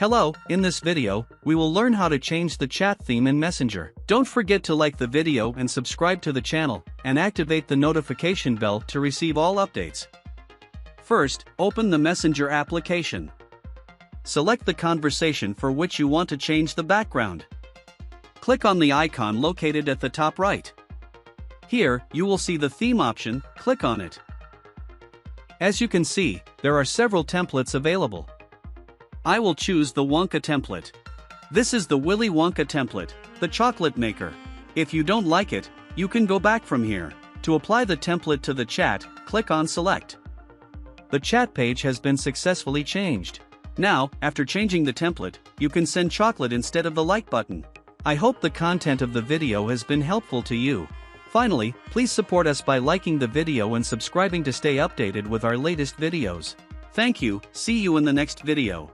Hello, in this video, we will learn how to change the chat theme in Messenger. Don't forget to like the video and subscribe to the channel, and activate the notification bell to receive all updates. First, open the Messenger application. Select the conversation for which you want to change the background. Click on the icon located at the top right. Here, you will see the theme option, click on it. As you can see, there are several templates available. I will choose the Wonka template. This is the Willy Wonka template, the chocolate maker. If you don't like it, you can go back from here. To apply the template to the chat, click on Select. The chat page has been successfully changed. Now, after changing the template, you can send chocolate instead of the like button. I hope the content of the video has been helpful to you. Finally, please support us by liking the video and subscribing to stay updated with our latest videos. Thank you, see you in the next video.